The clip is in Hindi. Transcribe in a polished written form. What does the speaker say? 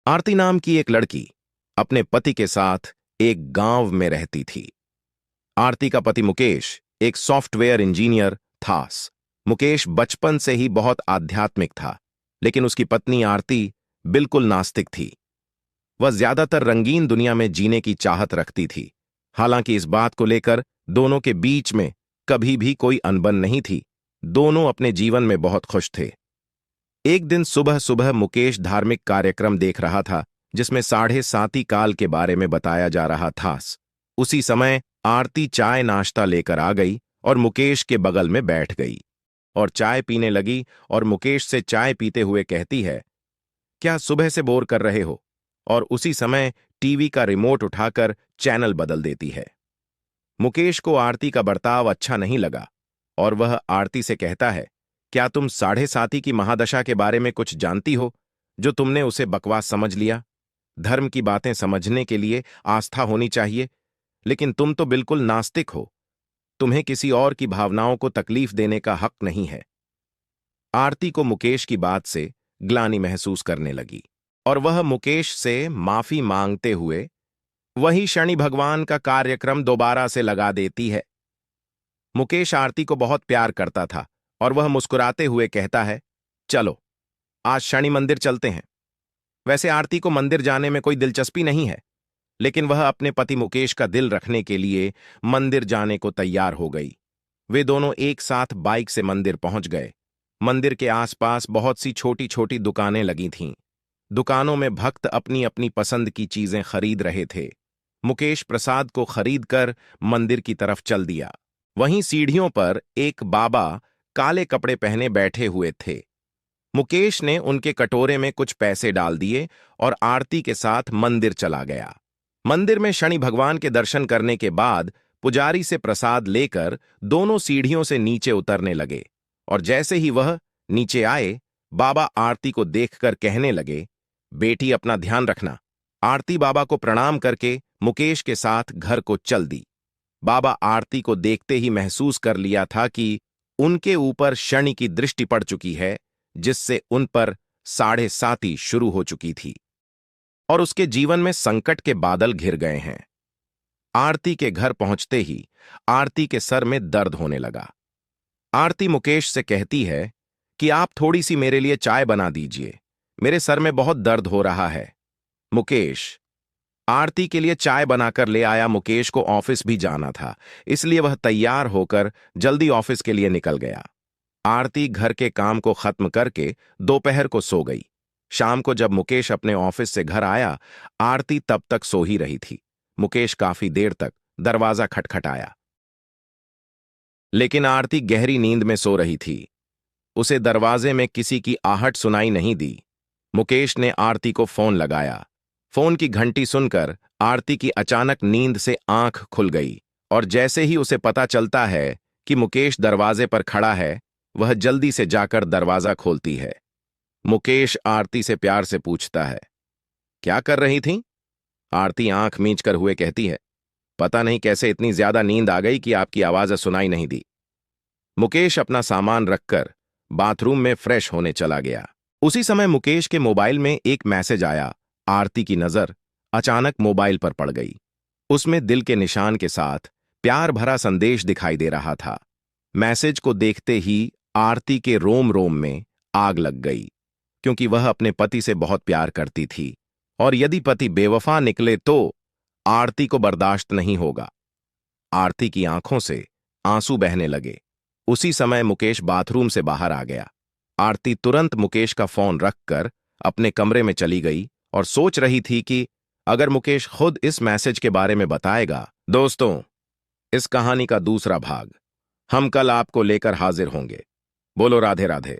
आरती नाम की एक लड़की अपने पति के साथ एक गांव में रहती थी। आरती का पति मुकेश एक सॉफ्टवेयर इंजीनियर था। मुकेश बचपन से ही बहुत आध्यात्मिक था, लेकिन उसकी पत्नी आरती बिल्कुल नास्तिक थी। वह ज्यादातर रंगीन दुनिया में जीने की चाहत रखती थी। हालांकि इस बात को लेकर दोनों के बीच में कभी भी कोई अनबन नहीं थी। दोनों अपने जीवन में बहुत खुश थे। एक दिन सुबह सुबह मुकेश धार्मिक कार्यक्रम देख रहा था, जिसमें 7:30 काल के बारे में बताया जा रहा था। उसी समय आरती चाय नाश्ता लेकर आ गई और मुकेश के बगल में बैठ गई और चाय पीने लगी और मुकेश से चाय पीते हुए कहती है, क्या सुबह से बोर कर रहे हो? और उसी समय टीवी का रिमोट उठाकर चैनल बदल देती है। मुकेश को आरती का बर्ताव अच्छा नहीं लगा और वह आरती से कहता है, क्या तुम 7:30 की महादशा के बारे में कुछ जानती हो जो तुमने उसे बकवास समझ लिया? धर्म की बातें समझने के लिए आस्था होनी चाहिए, लेकिन तुम तो बिल्कुल नास्तिक हो। तुम्हें किसी और की भावनाओं को तकलीफ देने का हक नहीं है। आरती को मुकेश की बात से ग्लानि महसूस करने लगी और वह मुकेश से माफी मांगते हुए वही शनि भगवान का कार्यक्रम दोबारा से लगा देती है। मुकेश आरती को बहुत प्यार करता था और वह मुस्कुराते हुए कहता है, चलो आज शनि मंदिर चलते हैं। वैसे आरती को मंदिर जाने में कोई दिलचस्पी नहीं है, लेकिन वह अपने पति मुकेश का दिल रखने के लिए मंदिर जाने को तैयार हो गई। वे दोनों एक साथ बाइक से मंदिर पहुंच गए। मंदिर के आसपास बहुत सी छोटी छोटी दुकानें लगी थीं। दुकानों में भक्त अपनी अपनी पसंद की चीजें खरीद रहे थे। मुकेश प्रसाद को खरीदकर मंदिर की तरफ चल दिया। वहीं सीढ़ियों पर एक बाबा काले कपड़े पहने बैठे हुए थे। मुकेश ने उनके कटोरे में कुछ पैसे डाल दिए और आरती के साथ मंदिर चला गया। मंदिर में शनि भगवान के दर्शन करने के बाद पुजारी से प्रसाद लेकर दोनों सीढ़ियों से नीचे उतरने लगे और जैसे ही वह नीचे आए, बाबा आरती को देखकर कहने लगे, बेटी अपना ध्यान रखना। आरती बाबा को प्रणाम करके मुकेश के साथ घर को चल दी। बाबा आरती को देखते ही महसूस कर लिया था कि उनके ऊपर शनि की दृष्टि पड़ चुकी है, जिससे उन पर 7:30 शुरू हो चुकी थी और उसके जीवन में संकट के बादल घिर गए हैं। आरती के घर पहुंचते ही आरती के सर में दर्द होने लगा। आरती मुकेश से कहती है कि आप थोड़ी सी मेरे लिए चाय बना दीजिए, मेरे सर में बहुत दर्द हो रहा है। मुकेश आरती के लिए चाय बनाकर ले आया। मुकेश को ऑफिस भी जाना था, इसलिए वह तैयार होकर जल्दी ऑफिस के लिए निकल गया। आरती घर के काम को खत्म करके दोपहर को सो गई। शाम को जब मुकेश अपने ऑफिस से घर आया, आरती तब तक सो ही रही थी। मुकेश काफी देर तक दरवाजा खटखटाया, लेकिन आरती गहरी नींद में सो रही थी। उसे दरवाजे में किसी की आहट सुनाई नहीं दी। मुकेश ने आरती को फोन लगाया। फोन की घंटी सुनकर आरती की अचानक नींद से आंख खुल गई और जैसे ही उसे पता चलता है कि मुकेश दरवाजे पर खड़ा है, वह जल्दी से जाकर दरवाजा खोलती है। मुकेश आरती से प्यार से पूछता है, क्या कर रही थी? आरती आंख मींचकर हुए कहती है, पता नहीं कैसे इतनी ज्यादा नींद आ गई कि आपकी आवाज सुनाई नहीं दी। मुकेश अपना सामान रखकर बाथरूम में फ्रेश होने चला गया। उसी समय मुकेश के मोबाइल में एक मैसेज आया। आरती की नजर अचानक मोबाइल पर पड़ गई। उसमें दिल के निशान के साथ प्यार भरा संदेश दिखाई दे रहा था। मैसेज को देखते ही आरती के रोम रोम में आग लग गई, क्योंकि वह अपने पति से बहुत प्यार करती थी और यदि पति बेवफा निकले तो आरती को बर्दाश्त नहीं होगा। आरती की आंखों से आंसू बहने लगे। उसी समय मुकेश बाथरूम से बाहर आ गया। आरती तुरंत मुकेश का फोन रखकर अपने कमरे में चली गई और सोच रही थी कि अगर मुकेश खुद इस मैसेज के बारे में बताएगा। दोस्तों, इस कहानी का दूसरा भाग हम कल आपको लेकर हाजिर होंगे। बोलो राधे राधे।